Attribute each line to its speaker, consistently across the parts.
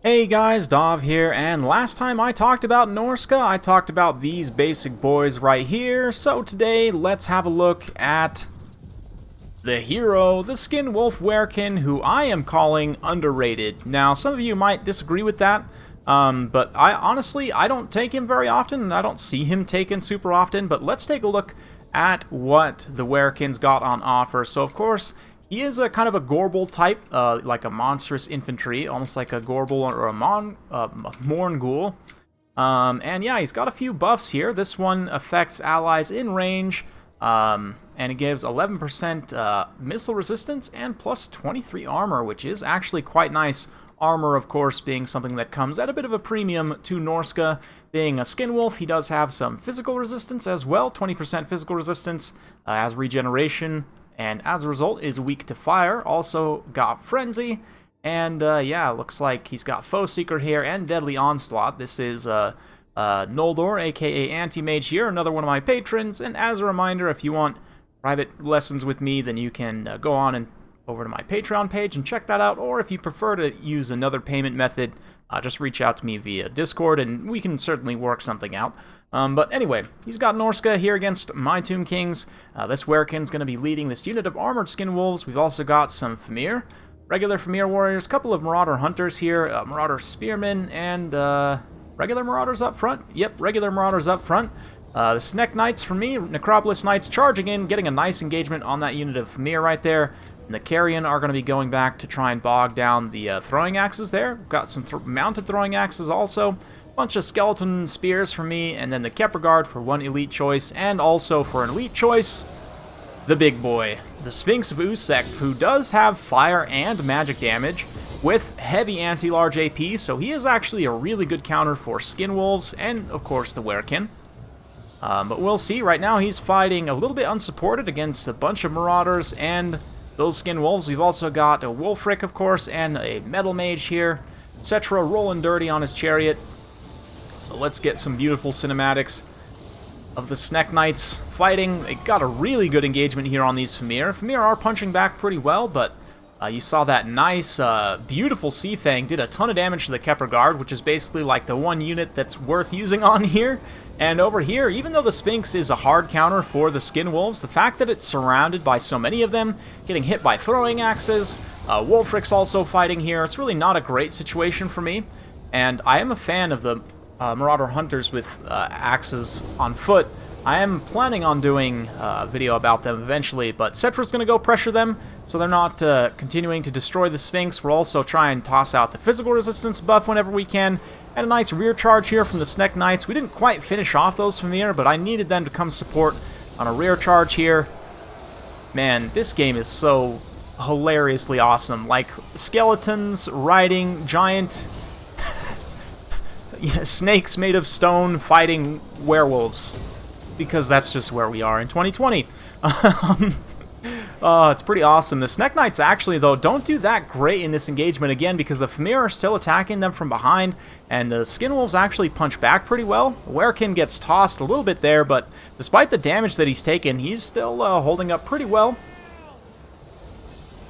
Speaker 1: Hey guys, Dov here, and last time I talked about Norsca, I talked about these basic boys right here, so today let's have a look at the hero, the Skinwolf Werekin, who I am calling underrated. Now, some of you might disagree with that, but I don't take him very often, and I don't see him taken super often, but let's take a look at what the Werekin's got on offer. So, of course, he is a kind of a Gorbel type, like a monstrous infantry, almost like a Gorbel or a Morngul. And yeah, he's got a few buffs here. This one affects allies in range, and it gives 11% missile resistance and plus 23 armor, which is actually quite nice. Armor, of course, being something that comes at a bit of a premium to Norsca. Being a Skinwolf, he does have some physical resistance as well, 20% physical resistance, as regeneration, and as a result is weak to fire. Also got Frenzy, and yeah, looks like he's got Foe Seeker here and Deadly Onslaught. This is Noldor, aka Anti-Mage here, another one of my patrons, and as a reminder, if you want private lessons with me, then you can go on and over to my Patreon page and check that out, or if you prefer to use another payment method, just reach out to me via Discord, and we can certainly work something out. But anyway, he's got Norsca here against my Tomb Kings. This Werekin's going to be leading this unit of armored Skinwolves. We've also got some Famir, regular Famir warriors, a couple of Marauder Hunters here, Marauder Spearmen, and regular Marauders up front. Yep, regular Marauders up front. The Sneck Knights for me, Necropolis Knights charging in, getting a nice engagement on that unit of Famir right there. And the Carrion are going to be going back to try and bog down the throwing axes there. Got some mounted throwing axes also. Bunch of skeleton spears for me, and then the Kepperguard for one elite choice, and also for an elite choice, the big boy, the Sphinx of Usek, who does have fire and magic damage with heavy anti-large AP, so he is actually a really good counter for Skinwolves and, of course, the Werekin. But we'll see. Right now he's fighting a little bit unsupported against a bunch of Marauders and those Skinwolves. We've also got a Wulfric, of course, and a Metal Mage here. Cetra rolling dirty on his chariot. So let's get some beautiful cinematics of the Sneck Knights fighting. They got a really good engagement here on these Famir. Famir are punching back pretty well, but you saw that nice, beautiful Sea Fang did a ton of damage to the Kepperguard, which is basically like the one unit that's worth using on here. And over here, even though the Sphinx is a hard counter for the Skinwolves, the fact that it's surrounded by so many of them, getting hit by throwing axes, Wulfric's also fighting here, it's really not a great situation for me. And I am a fan of the Marauder Hunters with axes on foot. I am planning on doing a video about them eventually, but Cetra's going to go pressure them, so they're not continuing to destroy the Sphinx. We'll also try and toss out the physical resistance buff whenever we can, and a nice rear charge here from the Sneck Knights. We didn't quite finish off those Famir, but I needed them to come support on a rear charge here. Man, this game is so hilariously awesome. Like, skeletons riding giant snakes made of stone fighting werewolves. Because that's just where we are in 2020. It's pretty awesome. The Sneck Knights actually, though, don't do that great in this engagement, again, because the Famir are still attacking them from behind, and the Skinwolves actually punch back pretty well. Werekin gets tossed a little bit there, but despite the damage that he's taken, he's still holding up pretty well.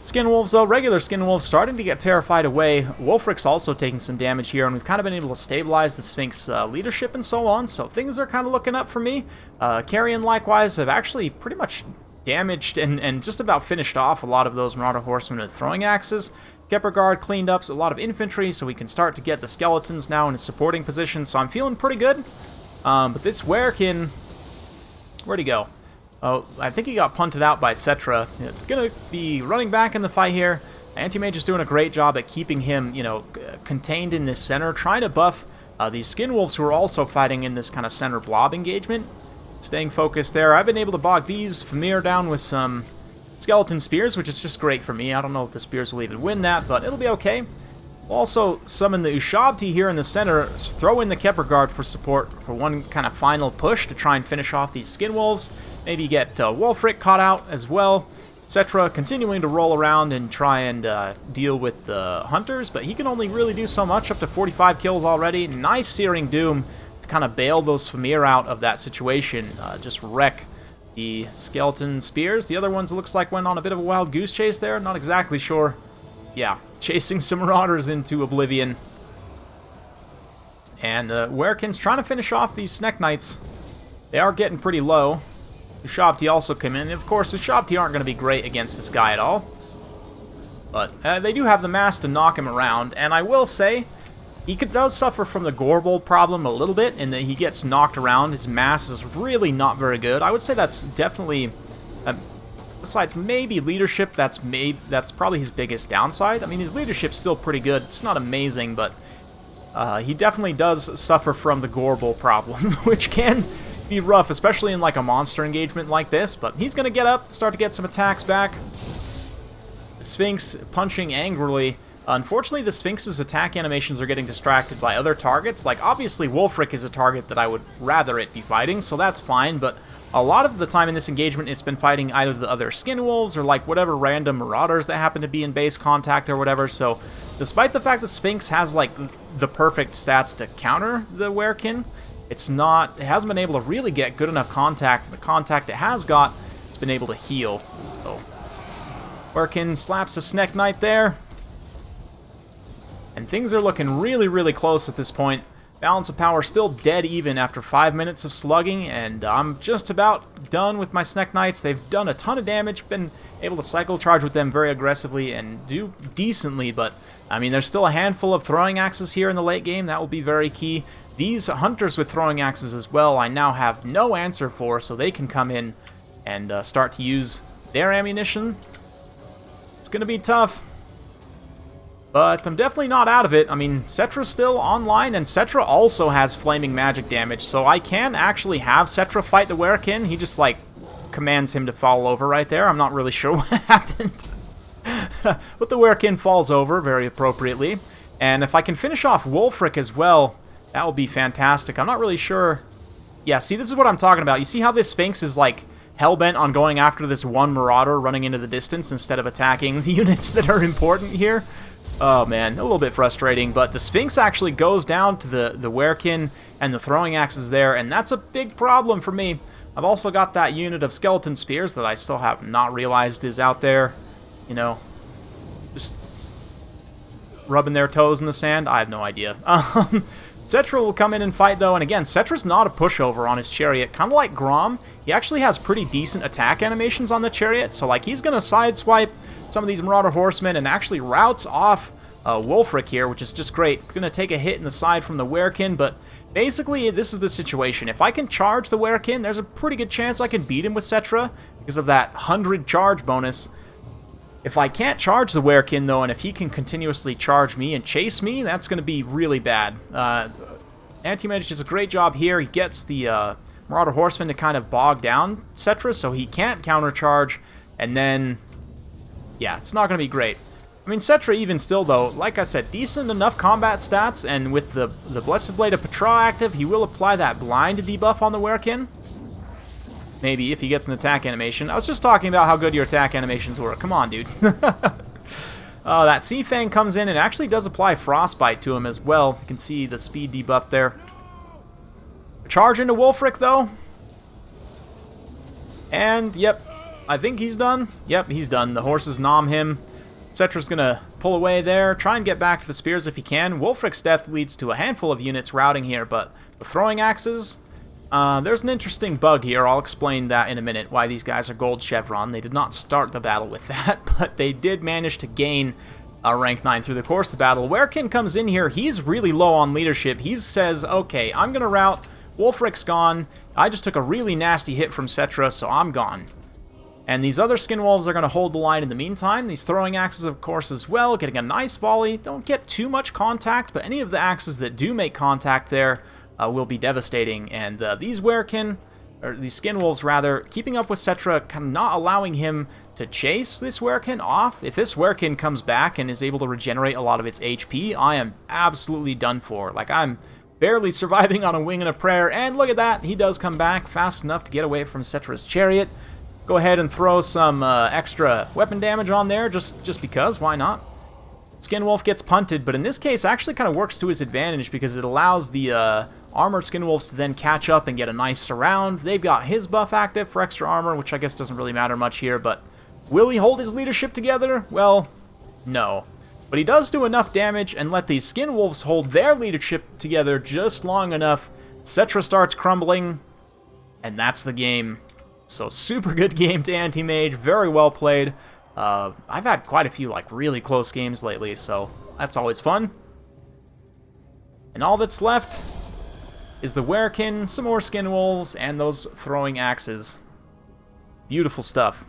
Speaker 1: Skinwolves, though, regular Skinwolves starting to get terrified away. Wulfric's also taking some damage here, and we've kind of been able to stabilize the Sphinx leadership and so on, so things are kind of looking up for me. Carrion, likewise, have actually pretty much damaged and just about finished off a lot of those Marauder Horsemen with throwing axes. Kepperguard cleaned up a lot of infantry, so we can start to get the skeletons now in a supporting position, so I'm feeling pretty good. But this Werekin, where'd he go? Oh, I think he got punted out by Cetra. Gonna be running back in the fight here. Anti-Mage is doing a great job at keeping him, contained in this center, trying to buff these Skinwolves who are also fighting in this kind of center blob engagement. Staying focused there. I've been able to bog these Famir down with some skeleton spears, which is just great for me. I don't know if the spears will even win that, but it'll be okay. We'll also summon the Ushabti here in the center, throw in the Kepperguard for support for one kind of final push to try and finish off these Skinwolves. Maybe get Wulfric caught out as well. Cetra continuing to roll around and try and deal with the Hunters, but he can only really do so much, up to 45 kills already. Nice Searing Doom to kind of bail those Famir out of that situation, just wreck the Skeleton Spears. The other ones looks like went on a bit of a wild goose chase there, not exactly sure. Yeah, chasing some Marauders into oblivion. And Werekin's trying to finish off these Snack Knights. They are getting pretty low. The Ushabti also come in. Of course, the Ushabti aren't going to be great against this guy at all. But they do have the mass to knock him around. And I will say, he does suffer from the Gorbold problem a little bit, in that he gets knocked around. His mass is really not very good. I would say that's definitely, besides maybe leadership, that's probably his biggest downside. I mean, his leadership's still pretty good. It's not amazing, but he definitely does suffer from the Gorbold problem, which can be rough, especially in like a monster engagement like this. But he's going to get up, start to get some attacks back. The Sphinx punching angrily. Unfortunately, the Sphinx's attack animations are getting distracted by other targets. Like, obviously, Wulfric is a target that I would rather it be fighting, so that's fine, but a lot of the time in this engagement, it's been fighting either the other Skinwolves or, like, whatever random Marauders that happen to be in base contact or whatever, so despite the fact that Sphinx has, like, the perfect stats to counter the Werekin, it hasn't been able to really get good enough contact. The contact it has got, it's been able to heal. So, Werkin slaps a Snack Knight there. And things are looking really, really close at this point. Balance of power still dead even after 5 minutes of slugging, and I'm just about done with my Snack Knights. They've done a ton of damage, been able to cycle charge with them very aggressively and do decently, but I mean, there's still a handful of throwing axes here in the late game. That will be very key. These hunters with throwing axes as well, I now have no answer for, so they can come in and start to use their ammunition. It's going to be tough. But I'm definitely not out of it. I mean, Cetra's still online, and Cetra also has flaming magic damage, so I can actually have Cetra fight the Werekin. He just, like, commands him to fall over right there. I'm not really sure what happened. But the Werekin falls over very appropriately. And if I can finish off Wulfric as well, that will be fantastic. I'm not really sure. Yeah, see, this is what I'm talking about. You see how this Sphinx is, like, hell-bent on going after this one Marauder running into the distance instead of attacking the units that are important here? Oh man, a little bit frustrating, but the Sphinx actually goes down to the Werekin and the throwing axes there, and that's a big problem for me. I've also got that unit of skeleton spears that I still have not realized is out there, you know, just rubbing their toes in the sand. I have no idea. Cetra will come in and fight though, and again, Cetra's not a pushover on his chariot, kind of like Grom. He actually has pretty decent attack animations on the chariot, so like he's going to sideswipe some of these Marauder Horsemen and actually routes off Wulfric here, which is just great. Going to take a hit in the side from the Werekin, but basically this is the situation. If I can charge the Werekin, there's a pretty good chance I can beat him with Cetra because of that 100 charge bonus. If I can't charge the Werekin though, and if he can continuously charge me and chase me, that's going to be really bad. Anti-Mage does a great job here. He gets the Marauder Horseman to kind of bog down Cetra, so he can't countercharge, and then yeah, it's not going to be great. I mean, Cetra even still, though, like I said, decent enough combat stats, and with the Blessed Blade of Petra active, he will apply that blind debuff on the Werekin. Maybe, if he gets an attack animation. I was just talking about how good your attack animations were. Come on, dude. That Sea Fang comes in and actually does apply Frostbite to him as well. You can see the speed debuff there. Charge into Wulfric, though. And, yep. I think he's done. Yep, he's done. The horses nom him. Cetra's going to pull away there, try and get back to the spears if he can. Wulfric's death leads to a handful of units routing here, but the throwing axes, there's an interesting bug here. I'll explain that in a minute, why these guys are gold chevron. They did not start the battle with that, but they did manage to gain rank 9 through the course of the battle. Werekin comes in here. He's really low on leadership. He says, okay, I'm going to rout. Wulfric's gone. I just took a really nasty hit from Cetra, so I'm gone. And these other Skinwolves are going to hold the line in the meantime. These throwing axes, of course, as well, getting a nice volley. Don't get too much contact, but any of the axes that do make contact there will be devastating. And these Werekin, or these Skinwolves rather, keeping up with Cetra, kind of not allowing him to chase this Werekin off. If this Werekin comes back and is able to regenerate a lot of its HP, I am absolutely done for. Like, I'm barely surviving on a wing and a prayer, and look at that, he does come back fast enough to get away from Cetra's chariot. Go ahead and throw some extra weapon damage on there, just because, why not? Skinwolf gets punted, but in this case actually kind of works to his advantage because it allows the armored Skinwolves to then catch up and get a nice surround. They've got his buff active for extra armor, which I guess doesn't really matter much here, but will he hold his leadership together? Well, no. But he does do enough damage and let these Skinwolves hold their leadership together just long enough. Cetra starts crumbling, and that's the game. So super good game to Anti-Mage, very well played. I've had quite a few like really close games lately, so that's always fun. And all that's left is the Werekin, some more Skinwolves, and those throwing axes. Beautiful stuff.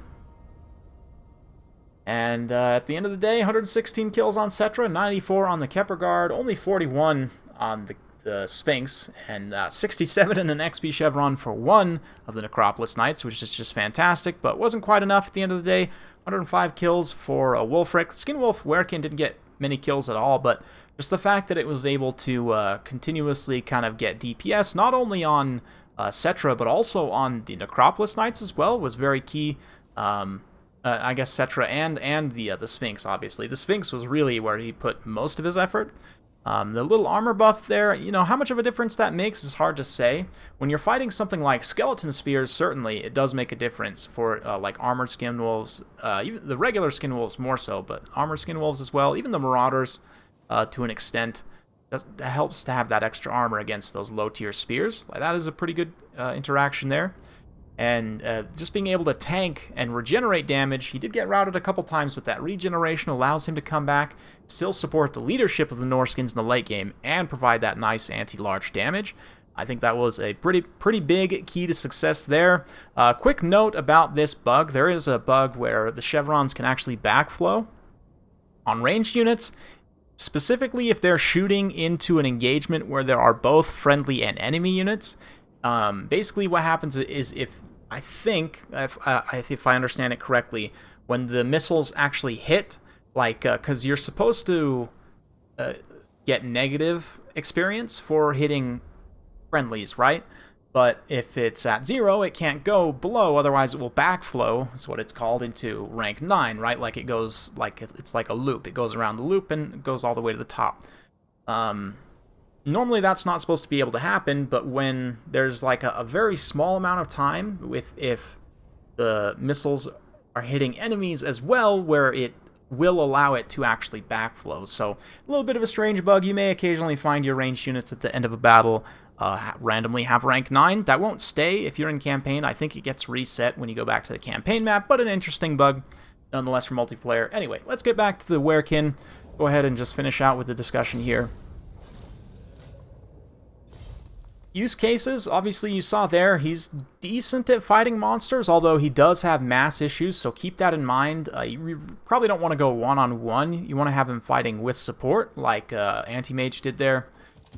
Speaker 1: And at the end of the day, 116 kills on Cetra, 94 on the Kepperguard, only 41 on the Sphinx, and 67 in an XP Chevron for one of the Necropolis Knights, which is just fantastic, but wasn't quite enough at the end of the day. 105 kills for a Wulfric. Skinwolf Werkin didn't get many kills at all, but just the fact that it was able to continuously kind of get DPS, not only on Cetra, but also on the Necropolis Knights as well, was very key. I guess Cetra and the Sphinx, obviously. The Sphinx was really where he put most of his effort. The little armor buff there, you know, how much of a difference that makes is hard to say. When you're fighting something like Skeleton Spears, certainly it does make a difference for like armored Skinwolves, even the regular Skinwolves more so, but armored Skinwolves as well, even the Marauders to an extent. That helps to have that extra armor against those low-tier spears. Like, that is a pretty good interaction there. And just being able to tank and regenerate damage, he did get routed a couple times, but that regeneration allows him to come back, still support the leadership of the Norskins in the late game, and provide that nice anti-large damage. I think that was a pretty big key to success there. Quick note about this bug. There is a bug where the chevrons can actually backflow on ranged units, specifically if they're shooting into an engagement where there are both friendly and enemy units. Basically what happens is if I understand it correctly, when the missiles actually hit, like, because you're supposed to get negative experience for hitting friendlies, right? But if it's at 0, it can't go below, otherwise it will backflow, is what it's called, into rank 9, right? Like it goes, like it's like a loop. It goes around the loop and goes all the way to the top. Normally that's not supposed to be able to happen, but when there's like a very small amount of time, if the missiles are hitting enemies as well, where it will allow it to actually backflow. So a little bit of a strange bug. You may occasionally find your ranged units at the end of a battle randomly have rank 9. That won't stay if you're in campaign. I think it gets reset when you go back to the campaign map, but an interesting bug nonetheless for multiplayer. Anyway, let's get back to the Werekin. Go ahead and just finish out with the discussion here. Use cases, obviously you saw there, he's decent at fighting monsters, although he does have mass issues, so keep that in mind. You probably don't want to go one-on-one. You want to have him fighting with support, like Anti-Mage did there.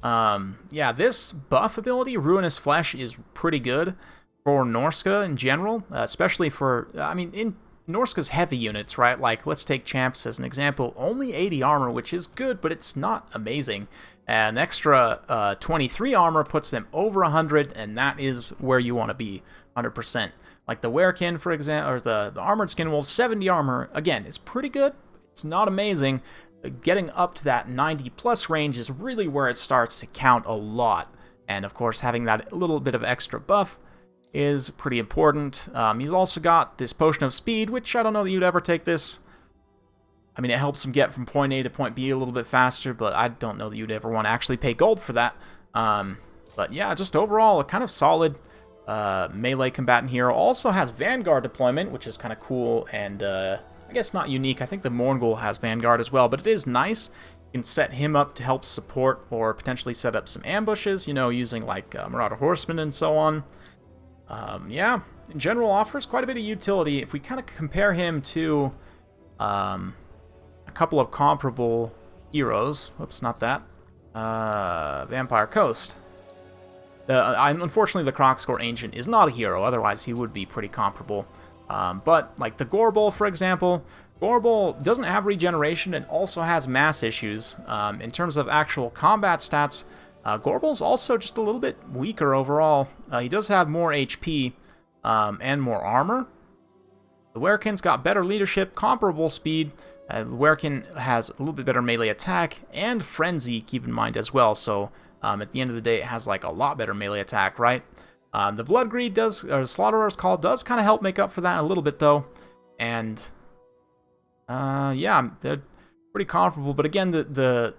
Speaker 1: Yeah, this buff ability, Ruinous Flesh, is pretty good for Norsca in general, especially for, I mean, in Norsca's heavy units, right? Like, let's take Champs as an example. Only 80 armor, which is good, but it's not amazing. An extra 23 armor puts them over 100, and that is where you want to be, 100%. Like the Werekin, for example, or the Armored Skinwolf, 70 armor, again, is pretty good. It's not amazing. Getting up to that 90-plus range is really where it starts to count a lot. And, of course, having that little bit of extra buff is pretty important. He's also got this Potion of Speed, which I don't know that you'd ever take this. I mean, it helps him get from point A to point B a little bit faster, but I don't know that you'd ever want to actually pay gold for that. But yeah, just overall, a kind of solid melee combatant hero. Also has Vanguard deployment, which is kind of cool, and I guess not unique. I think the Morngul has Vanguard as well, but it is nice. You can set him up to help support or potentially set up some ambushes, you know, using like Marauder Horsemen and so on. Yeah, in general, offers quite a bit of utility. If we kind of compare him to a couple of comparable heroes. Whoops, not that. Vampire Coast. Unfortunately, the Crocscore Ancient is not a hero, otherwise he would be pretty comparable. But, like the Gorbel, for example, Gorbel doesn't have regeneration and also has mass issues. In terms of actual combat stats, Gorbel's also just a little bit weaker overall. He does have more HP and more armor. The Werekin's got better leadership, comparable speed. The Werekin has a little bit better melee attack and frenzy, keep in mind, as well. So at the end of the day, it has like a lot better melee attack, right? The Blood Greed does, or Slaughterer's Call does kind of help make up for that a little bit, though. And yeah, pretty comparable. But again, the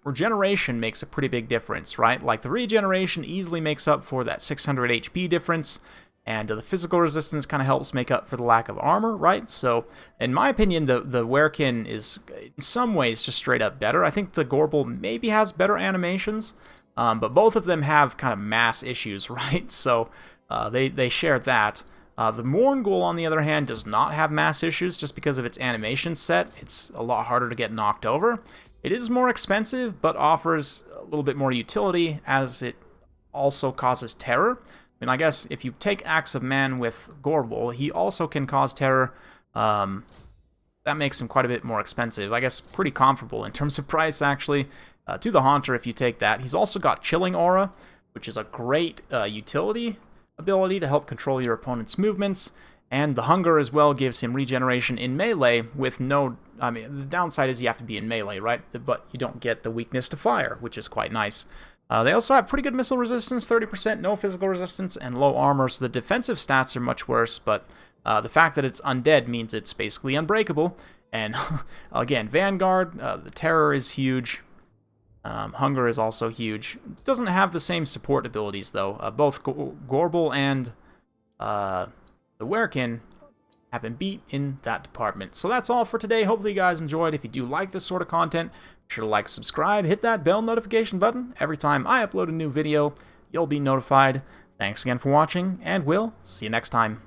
Speaker 1: regeneration makes a pretty big difference, right? Like, the regeneration easily makes up for that 600 HP difference, and the physical resistance kind of helps make up for the lack of armor, right? So, in my opinion, the Werekin is, in some ways, just straight up better. I think the Gorbel maybe has better animations, but both of them have kind of mass issues, right? So, they share that. The Mourngul, on the other hand, does not have mass issues just because of its animation set. It's a lot harder to get knocked over. It is more expensive, but offers a little bit more utility, as it also causes terror. I mean, I guess if you take Axe of Man with Gorbel, he also can cause terror. That makes him quite a bit more expensive. I guess pretty comparable in terms of price, actually, to the Haunter if you take that. He's also got Chilling Aura, which is a great utility ability to help control your opponent's movements. And the Hunger as well gives him regeneration in melee with no... I mean, the downside is you have to be in melee, right? But you don't get the weakness to fire, which is quite nice. They also have pretty good missile resistance, 30%, no physical resistance, and low armor, so the defensive stats are much worse, but the fact that it's undead means it's basically unbreakable. And again, Vanguard, the Terror is huge. Hunger is also huge. Doesn't have the same support abilities, though. Both Gorbel and the Werekin have been beat in that department. So that's all for today. Hopefully you guys enjoyed. If you do like this sort of content, be sure to like, subscribe, hit that bell notification button. Every time I upload a new video, you'll be notified. Thanks again for watching, and we'll see you next time.